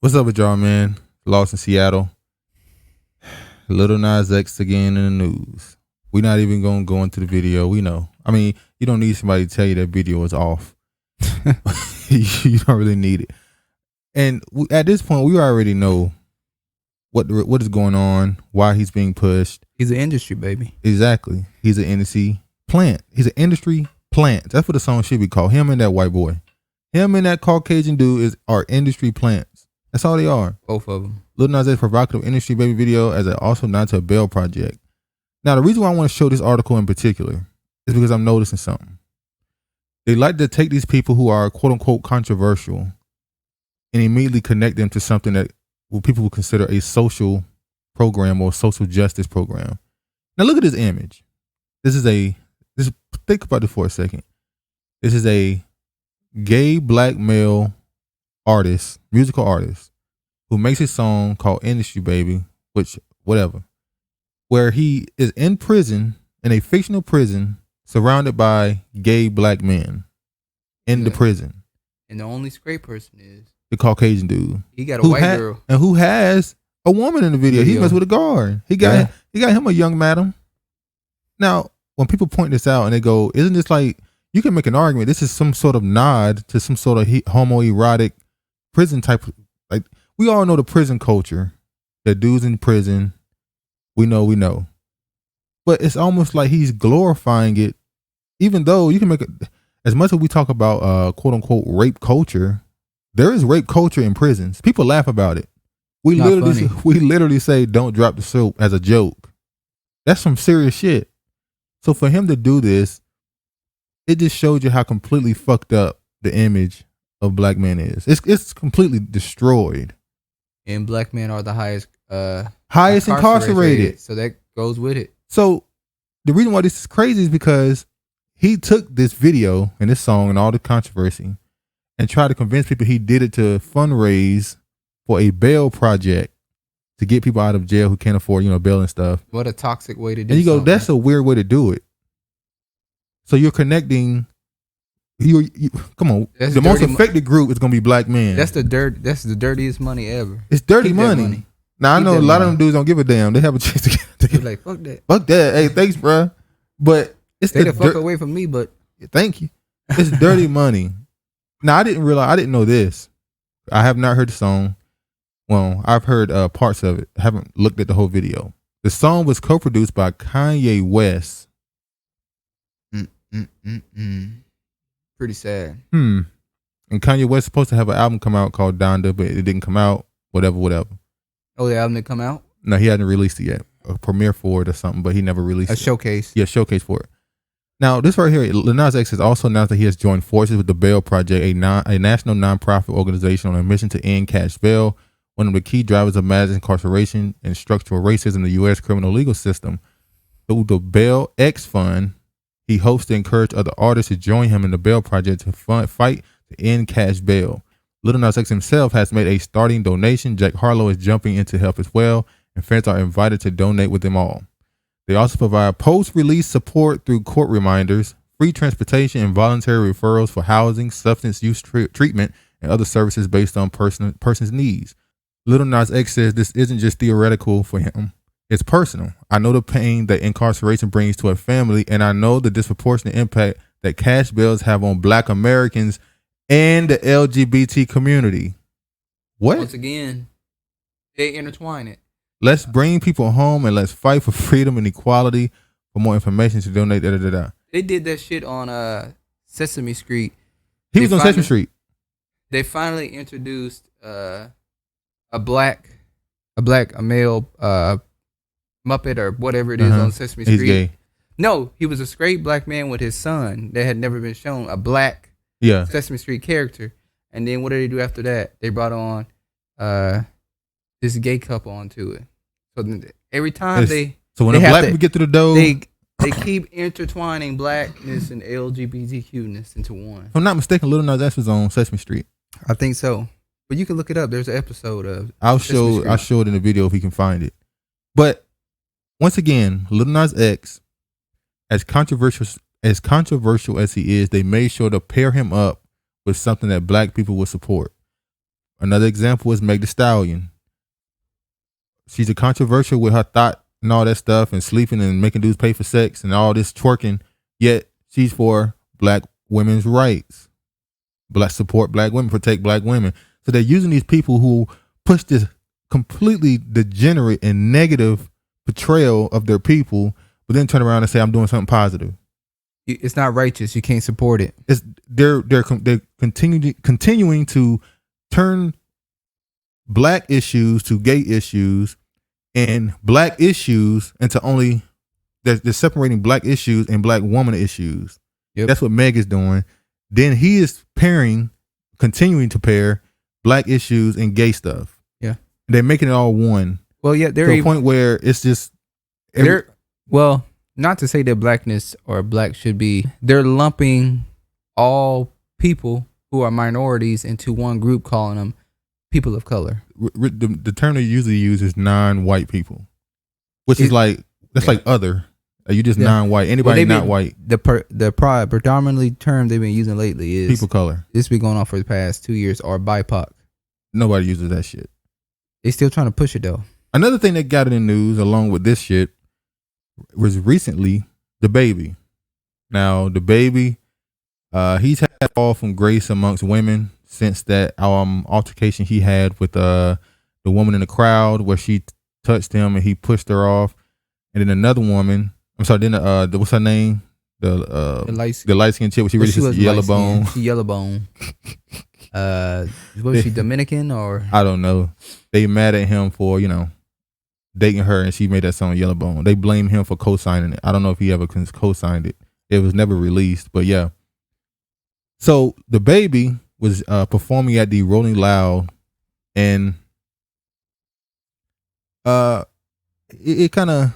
What's up with y'all, man? Lost in Seattle. Lil Nas X again in the news. We're not even going to go into the video. We know. I mean, you don't need somebody to tell you that video is off. You don't really need it. And at this point, we already know what is going on, why he's being pushed. He's an industry baby. Exactly. He's an industry plant. He's an industry plant. That's what the song should be called. Him and that white boy. Him and that Caucasian dude are industry plants. That's all they are. Both of them. Lil Nas X provocative industry baby video as also nod to a bail project. Now, the reason why I want to show this article in particular is because I'm noticing something. They like to take these people who are quote unquote controversial and immediately connect them to something that people would consider a social program or social justice program. Now, look at this image. Think about this for a second. This is a gay black male artist, musical artist, who makes a song called Industry Baby, where he is in prison, in a fictional prison, surrounded by gay black men in the prison. And the only straight person is the Caucasian dude. He got a white girl. And who has a woman in the video. He messed with a guard. He got him a young madam. Now, when people point this out and they go, isn't this like, you can make an argument, this is some sort of nod to some sort of homoerotic prison type, like, we all know the prison culture, that dudes in prison, we know. But it's almost like he's glorifying it, even though you can make it, as much as we talk about quote unquote rape culture, there is rape culture in prisons. People laugh about it. We literally say don't drop the soap as a joke. That's some serious shit. So for him to do this, it just shows you how completely fucked up the image of black men is. It's completely destroyed. And black men are the highest incarcerated. So that goes with it. So the reason why this is crazy is because he took this video and this song and all the controversy and tried to convince people he did it to fundraise for a bail project to get people out of jail who can't afford, bail and stuff. What a toxic way to do it. And you go, that's a weird way to do it. So you're connecting. Come on. The most affected group is gonna be black men. That's the dirtiest money ever. It's dirty money. Now I know a lot of them dudes don't give a damn. They have a chance to get like, fuck that. Fuck that. Hey, thanks, bro. But it's the fuck away from me. But thank you. It's dirty money. Now I didn't know this. I have not heard the song. Well, I've heard parts of it. I haven't looked at the whole video. The song was co-produced by Kanye West. Pretty sad. And Kanye West supposed to have an album come out called Donda, but it didn't come out. Whatever. Oh, the album didn't come out? No, he hadn't released it yet. A premiere for it or something, but he never released it. A showcase. Yeah, showcase for it. Now, this right here, Lil Nas X has also announced that he has joined forces with the Bail Project, a national nonprofit organization on a mission to end cash bail, one of the key drivers of mass incarceration and structural racism in the U.S. criminal legal system. Through the Bail X Fund, he hopes to encourage other artists to join him in the Bail Project to fight to end cash bail. Lil Nas X himself has made a starting donation. Jack Harlow is jumping in to help as well, and fans are invited to donate with them all. They also provide post-release support through court reminders, free transportation, and voluntary referrals for housing, substance use treatment, and other services based on person's needs. Lil Nas X says this isn't just theoretical for him. It's personal. I know the pain that incarceration brings to a family, and I know the disproportionate impact that cash bails have on Black Americans and the LGBT community. What? Once again, they intertwine it. Let's bring people home and let's fight for freedom and equality. For more information to donate. They did that shit on Sesame Street. He was on Sesame Street. They finally introduced a male Muppet or whatever it is on Sesame Street. He's gay. No, he was a straight black man with his son that had never been shown, a black Sesame Street character. And then what did they do after that? They brought on this gay couple onto it. So every time when a black people get to the door, they keep intertwining blackness and LGBTQness into one. If I'm not mistaken, Lil Nas X was on Sesame Street. I think so. But you can look it up. There's an episode of I'll show it in the video if we can find it. But once again, Lil Nas X, as controversial as he is, they made sure to pair him up with something that black people would support. Another example is Meg Thee Stallion. She's a controversial with her thought and all that stuff and sleeping and making dudes pay for sex and all this twerking, yet she's for black women's rights. Support black women, protect black women. So they're using these people who push this completely degenerate and negative portrayal of their people, but then turn around and say, I'm doing something positive. It's not righteous. You can't support it. They're continuing to turn black issues to gay issues and black issues into only they're separating black issues and black woman issues. Yep. That's what Meg is doing. Then he is continuing to pair black issues and gay stuff. Yeah. They're making it all one. Well, yeah, they're to a point where it's just well, not to say that blackness or black should be, they're lumping all people who are minorities into one group, calling them people of color. The term they usually use is non-white people, which is like, that's like other. You just non-white. Anybody not white. The predominantly term they've been using lately is people color. It's been going on for the past 2 years, or BIPOC. Nobody uses that shit. They still trying to push it though. Another thing that got in the news along with this shit was recently DaBaby. Now DaBaby, he's had a fall from grace amongst women since that altercation he had with the woman in the crowd where she touched him and he pushed her off, and then another woman. I'm sorry. Then what's her name? The light skin chick. She really just yellow bone. She yellow bone. Was she Dominican or? I don't know. They mad at him for dating her, and she made that song Yellow Bone. They blame him for co-signing it. I don't know if he ever co-signed it. It was never released, but yeah. So DaBaby was performing at the Rolling Loud, and it kind of,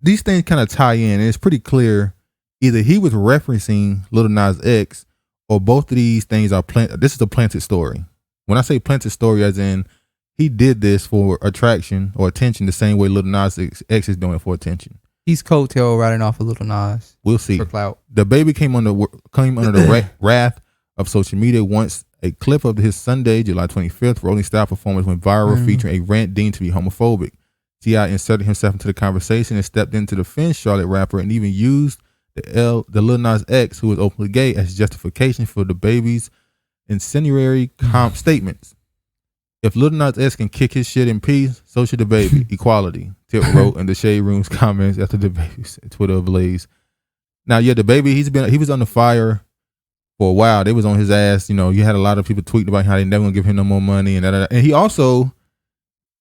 these things kind of tie in, and it's pretty clear either he was referencing Lil Nas X, or both of these things are this is a planted story. When I say planted story, as in he did this for attraction or attention, the same way Lil Nas X is doing it for attention. He's coattail riding off of Lil Nas. We'll see. For clout. DaBaby came under the wrath of social media once a clip of his Sunday, July 25th, Rolling Style performance went viral, featuring a rant deemed to be homophobic. T.I. inserted himself into the conversation and stepped in to defend Charlotte rapper, and even used the Lil Nas X, who was openly gay, as justification for DaBaby's incendiary statements. If Lil Nas X can kick his shit in peace, so should DaBaby. Equality. Tip wrote in the Shade Room's comments after DaBaby's Twitter ablaze. Now, yeah, DaBaby, he was under fire for a while. They was on his ass. You had a lot of people tweeting about how they never gonna give him no more money and that. And he also,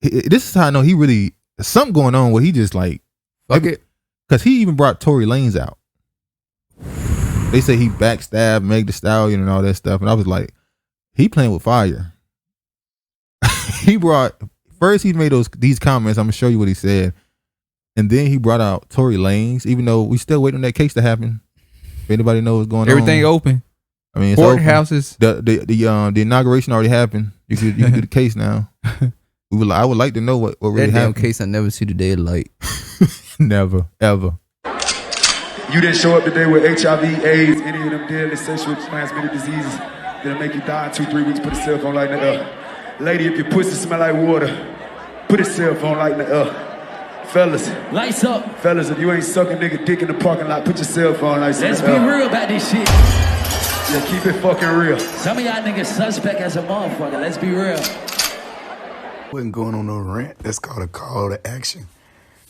this is how I know he really, there's something going on where he just like, fuck it. Because he even brought Tory Lanez out. They say he backstabbed Meg Thee Stallion and all that stuff. And I was like, he playing with fire. He made these comments. I'm gonna show you what he said, and then he brought out Tory Lanez. Even though we still waiting on that case to happen. If anybody knows what's going Everything open. I mean, it's courthouses. The inauguration already happened. You can do the case now. I would like to know what really happened. That damn case I never see the day of light. Never ever. You didn't show up today with HIV, AIDS, any of them deadly sexually transmitted diseases that'll make you die in 2-3 weeks. Put a cell phone light in the air. Lady, if your pussy smell like water, put a cell phone light in the air. Fellas. Lights up. Fellas, if you ain't sucking nigga dick in the parking lot, put your cell phone lights in the air. Let's be real about this shit. Yeah, keep it fucking real. Some of y'all niggas suspect as a motherfucker. Let's be real. Wasn't going on no rant. That's called a call to action.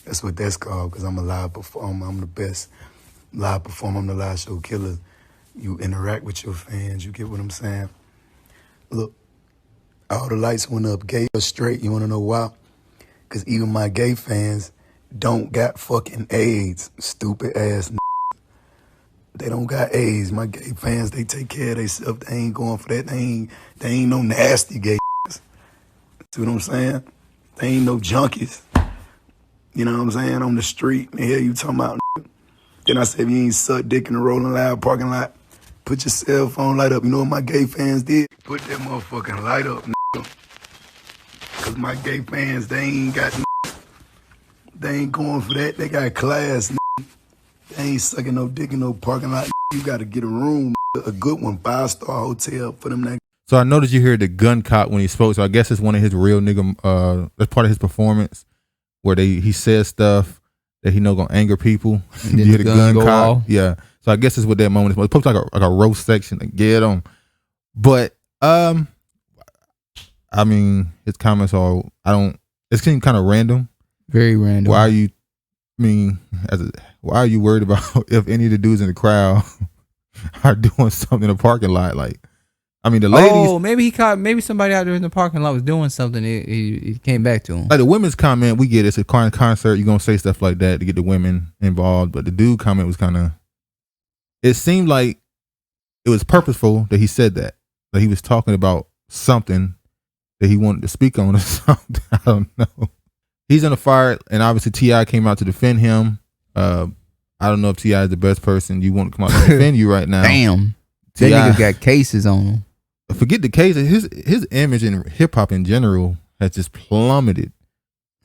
That's what that's called, because I'm a live performer. I'm the best live performer. I'm the live show killer. You interact with your fans. You get what I'm saying? Look, all the lights went up, gay or straight. You want to know why? Because even my gay fans don't got fucking AIDS, stupid ass They don't got AIDS. My gay fans, they take care of themselves. They ain't going for that. They ain't no nasty gay. See what I'm saying? They ain't no junkies. You know what I'm saying? On the street. And here you talking about. Then I said, if you ain't suck dick in the Rolling Loud parking lot, put your cell phone light up. You know what my gay fans did? Put that motherfucking light up, Because my gay fans, they ain't got They ain't going for that. They got class, They ain't sucking no dick in no parking lot. You got to get a room, a good one, 5-star hotel for them. So I noticed you heard the gun cop when he spoke. So I guess it's one of his real nigga. That's part of his performance where he says stuff that he know gonna anger people. You hear the gun cop. Off. Yeah. So I guess it's what that moment is. It's supposed to like a roast section to get him. But I mean, his comments are It seems kind of random. Very random. Why are you worried about if any of the dudes in the crowd are doing something in the parking lot? Like, I mean, the ladies. Oh, maybe somebody out there in the parking lot was doing something. He came back to him. Like the women's comment, we get it. It's a concert. You're gonna say stuff like that to get the women involved. But the dude comment was kind of. It seemed like it was purposeful that he said that. That he was talking about something that he wanted to speak on or something. I don't know. He's in a fire, and obviously T.I. came out to defend him. I don't know if T.I. is the best person you want to come out to defend you right now. Damn. That nigga got cases on him. Forget the cases. His image in hip hop in general has just plummeted.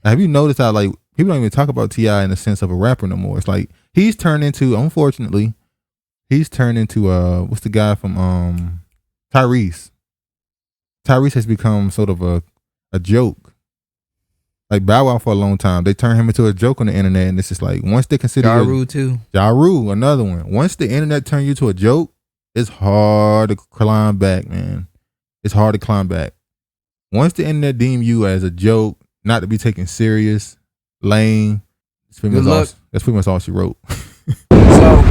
Have you noticed how like people don't even talk about T.I. in the sense of a rapper no more? It's like he's turned into, unfortunately, what's the guy from Tyrese? Tyrese has become sort of a joke. Like Bow Wow for a long time, they turned him into a joke on the internet, and it's just like once they consider Ja Rule too. Ja Rule, another one. Once the internet turn you to a joke, it's hard to climb back, man. It's hard to climb back. Once the internet deem you as a joke, not to be taken serious, lame, that's pretty much all she wrote. So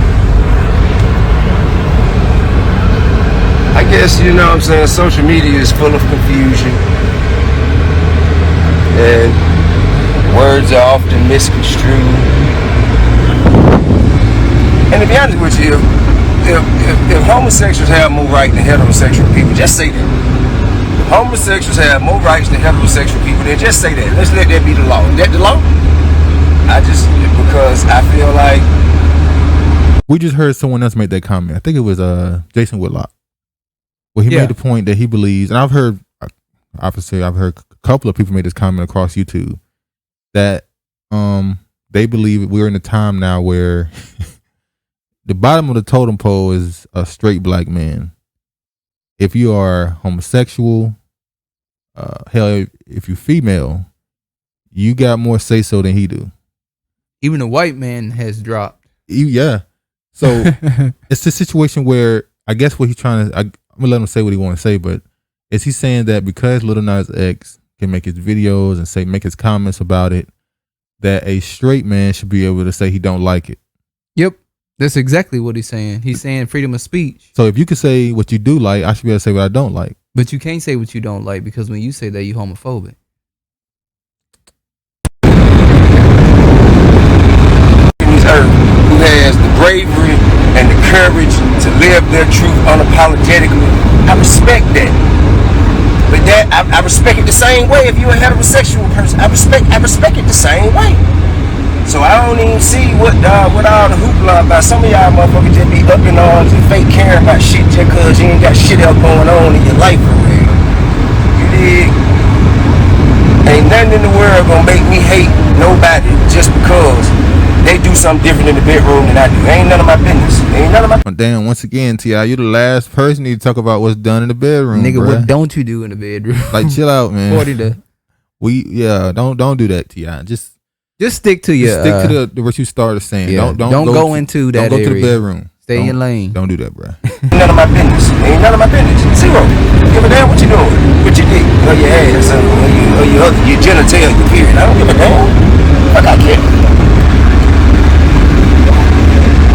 I guess, you know what I'm saying, social media is full of confusion. And words are often misconstrued. And to be honest with you, if homosexuals have more rights than heterosexual people, just say that. If homosexuals have more rights than heterosexual people, then just say that. Let's let that be the law. Is that the law? Because I feel like... We just heard someone else make that comment. I think it was Jason Whitlock. Well, he made the point that he believes, and I've heard a couple of people make this comment across YouTube, that they believe we're in a time now where the bottom of the totem pole is a straight black man. If you are homosexual, hell, if you're female, you got more say so than he do. Even the white man has dropped. Yeah. So it's a situation where I guess what he's trying to, I'm gonna let him say what he want to say, but is he saying that because Lil Nas X can make his videos and make his comments about it, that a straight man should be able to say he don't like it? Yep. That's exactly what he's saying. He's saying freedom of speech. So if you can say what you do like, I should be able to say what I don't like. But you can't say what you don't like, because when you say that, you're homophobic. Who has the bravery and the courage to live their truth unapologetically. I respect that. But that I respect it the same way if you're a heterosexual person. I respect it the same way. So I don't even see what all the hoopla about. Some of y'all motherfuckers just be up in arms and fake caring about shit just cause you ain't got shit else going on in your life for real. You dig? Ain't nothing in the world gonna make me hate nobody just because they do something different in the bedroom than I do. Ain't none of my business. Ain't none of my... Damn, once again, T.I., you the last person to talk about what's done in the bedroom, nigga, bruh. What don't you do in the bedroom? Like, chill out, man. 40 to... Don't do that, T.I. Just stick to your... Stick to the what you started saying. Yeah, don't go into that area. Don't go to the bedroom. Stay in your lane. Don't do that, bruh. None of my business. Ain't none of my business. Zero. Give a damn what you doing. What you dick. Or your ass. Or your genitalia, period. I don't give a damn. Fuck, I care.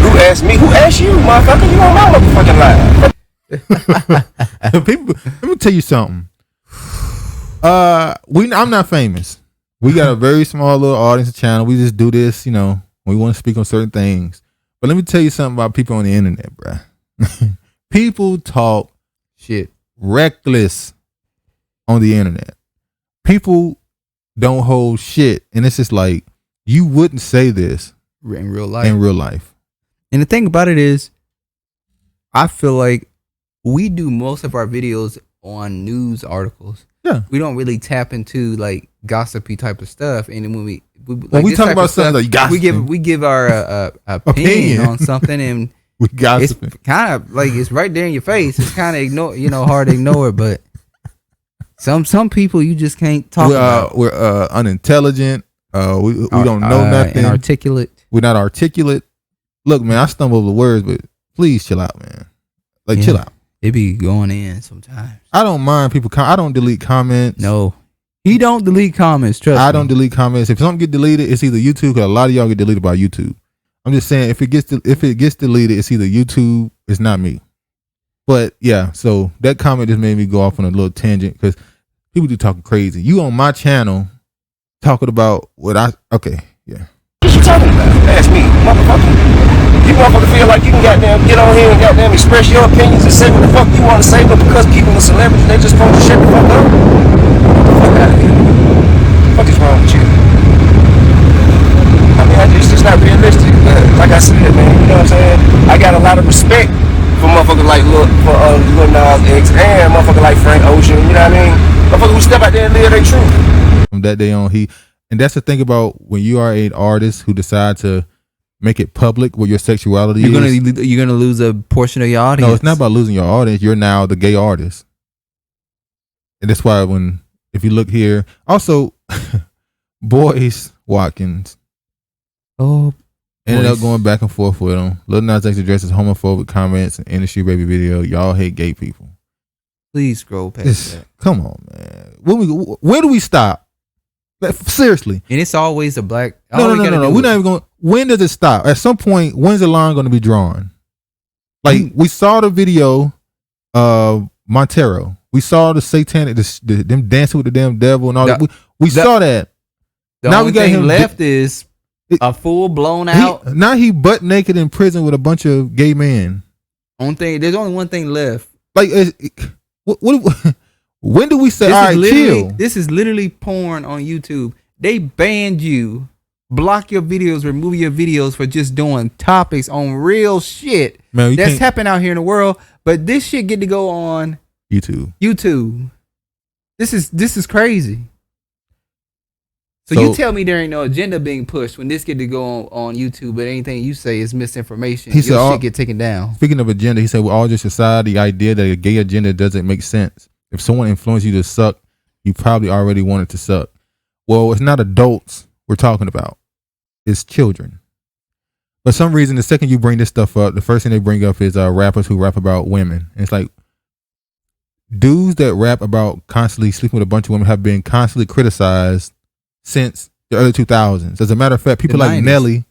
Who asked me? Who asked you, motherfucker? You on my motherfucking line. People, let me tell you something. I'm not famous. We got a very small little audience channel. We just do this, when we want to speak on certain things. But let me tell you something about people on the internet, bruh. People talk shit reckless on the internet. People don't hold shit. And it's just like, you wouldn't say this in real life. And the thing about it is, I feel like we do most of our videos on news articles. Yeah. We don't really tap into like gossipy type of stuff. And when we talk about something like gossip, we give our opinion on something, and We gossiping. It's kind of like it's right there in your face. It's kind of hard to ignore it, but some people you just can't talk about. We're unintelligent. We don't know nothing. Inarticulate. We're not articulate. Look, man, I stumble over words, but please chill out, man. Like, chill out. It be going in sometimes. I don't mind people. I don't delete comments. No, he don't delete comments. Trust me. I don't delete comments. If something get deleted, it's either YouTube, because a lot of y'all get deleted by YouTube. I'm just saying, if it gets deleted, it's either YouTube. It's not me. But yeah, so that comment just made me go off on a little tangent, because people do talking crazy. You on my channel talking about what okay, yeah. What you talking about? Ask me, motherfucker. You motherfucker feel like you can goddamn get on here and goddamn express your opinions and say what the fuck you want to say, but because people are celebrities, they just supposed to shut the fuck up? Get the fuck out of here. What is wrong with you? I mean, it's just not realistic. Like I said, man, you know what I'm saying? I got a lot of respect for motherfuckers like Lil Nas X and motherfuckers like Frank Ocean, you know what I mean? Motherfuckers who step out there and live their truth. From that day on, and that's the thing about when you are an artist who decide to make it public what your sexuality is. You're gonna lose a portion of your audience. No, it's not about losing your audience. You're now the gay artist. And that's why if you look here, also, Boyce Watkins ended up going back and forth with him. Lil Nas X addresses homophobic comments in industry baby video. Y'all hate gay people. Please scroll past that. Come on, man. When do we stop? Seriously. And it's always a black. No. We're not even going. When does it stop? At some point, when's the line going to be drawn? Like, we saw the video of Montero. We saw the satanic, them dancing with the damn devil and all that. We saw that. The now only thing him left is a full blown out. Now he butt naked in prison with a bunch of gay men. There's only one thing left. Like, when do we say, all right, chill? This is literally porn on YouTube. They banned you, block your videos, remove your videos for just doing topics on real shit. Man, that's happening out here in the world. But this shit get to go on YouTube. This is crazy. So you tell me there ain't no agenda being pushed when this get to go on YouTube, but anything you say is misinformation. Your shit get taken down. Speaking of agenda, he said, with all just aside, the idea that a gay agenda doesn't make sense. If someone influenced you to suck, you probably already wanted to suck. Well, it's not adults we're talking about. It's children. For some reason, the second you bring this stuff up, the first thing they bring up is rappers who rap about women. And it's like, dudes that rap about constantly sleeping with a bunch of women have been constantly criticized since the early 2000s. As a matter of fact, people like 90s. Nelly,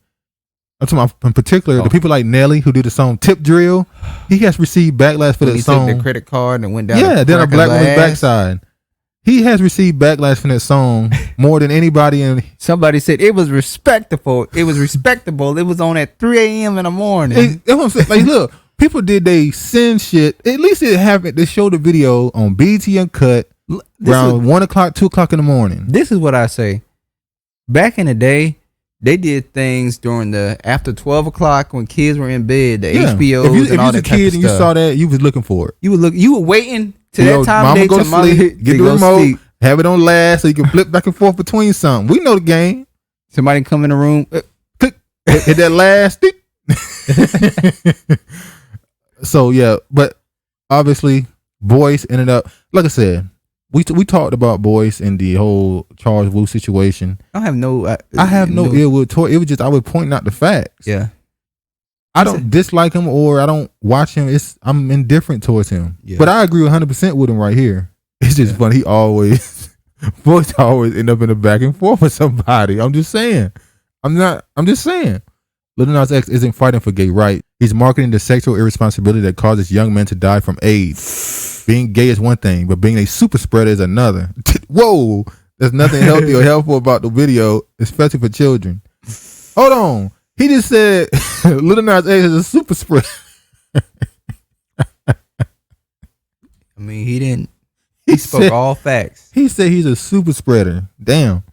I'm talking about in particular, the people like Nelly who did the song Tip Drill, he has received backlash for that song. He took the credit card and went down. Yeah, then a black woman's backside. He has received backlash from that song more than anybody in. Somebody said it was respectable. It was respectable. It was on at 3 a.m. in the morning. That's what I'm saying. Like, look, people did they sin shit. At least it happened. They showed the video on BT Uncut around 1 o'clock, 2 o'clock in the morning. This is what I say. Back in the day, they did things during the after 12 o'clock when kids were in bed, the HBOs if you was a kid and you saw that, you was looking for it. You were waiting to that time of day go to sleep, get the remote, have it on last so you can flip back and forth between something. We know the game. Somebody come in the room, click, hit that last stick. So yeah, but obviously Boyce ended up, like I said, we talked about Boyce and the whole Charles Wu situation. I have no ill will Tory. It was just I was pointing out the facts. Yeah, I don't dislike him or I don't watch him. I'm indifferent towards him. Yeah. But I agree 100% with him right here. It's just funny. He always Boyce always end up in the back and forth with somebody. I'm just saying. I'm just saying. Lil Nas X isn't fighting for gay rights. He's marketing the sexual irresponsibility that causes young men to die from AIDS. Being gay is one thing, but being a super spreader is another. Whoa, there's nothing healthy or helpful about the video, especially for children. Hold on. He just said Lil Nas X is a super spreader. I mean, he didn't. He spoke all facts. He said he's a super spreader. Damn.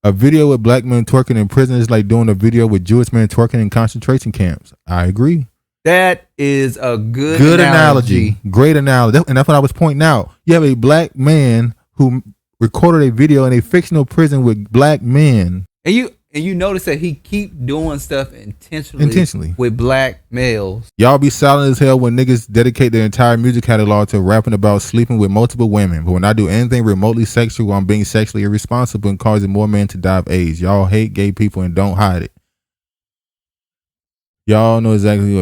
A video with black men twerking in prison is like doing a video with Jewish men twerking in concentration camps. I agree. That is a good analogy. Great analogy. And that's what I was pointing out. You have a black man who recorded a video in a fictional prison with black men. And And you notice that he keep doing stuff intentionally with black males. Y'all be silent as hell when niggas dedicate their entire music catalog to rapping about sleeping with multiple women. But when I do anything remotely sexual, I'm being sexually irresponsible and causing more men to die of AIDS. Y'all hate gay people and don't hide it. Y'all know exactly.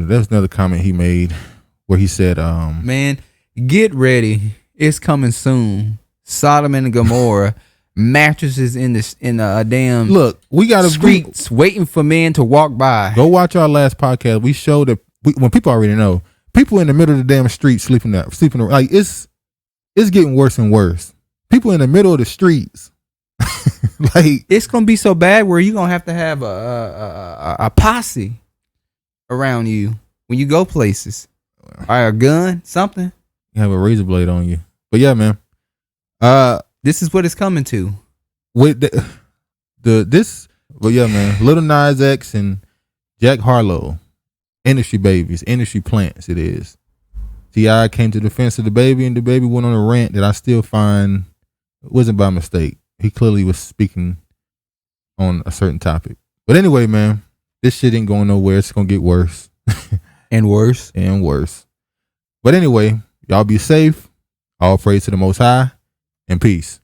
There's another comment he made where he said, man, get ready. It's coming soon. Sodom and Gomorrah. Mattresses in a damn we got streets waiting for men to walk by. Go watch our last podcast. We showed that when people already know, people in the middle of the damn street sleeping like it's getting worse and worse. People in the middle of the streets, like it's gonna be so bad where you gonna have a posse around you when you go places, or a gun, something. You have a razor blade on you. But yeah, man. This is what it's coming to. With yeah, man. Lil Nas X and Jack Harlow, industry babies, industry plants. It is. T.I. came to the defense of DaBaby, and DaBaby went on a rant that I still find wasn't by mistake. He clearly was speaking on a certain topic. But anyway, man, this shit ain't going nowhere. It's gonna get worse and worse and worse. But anyway, y'all be safe. All praise to the Most High. And peace.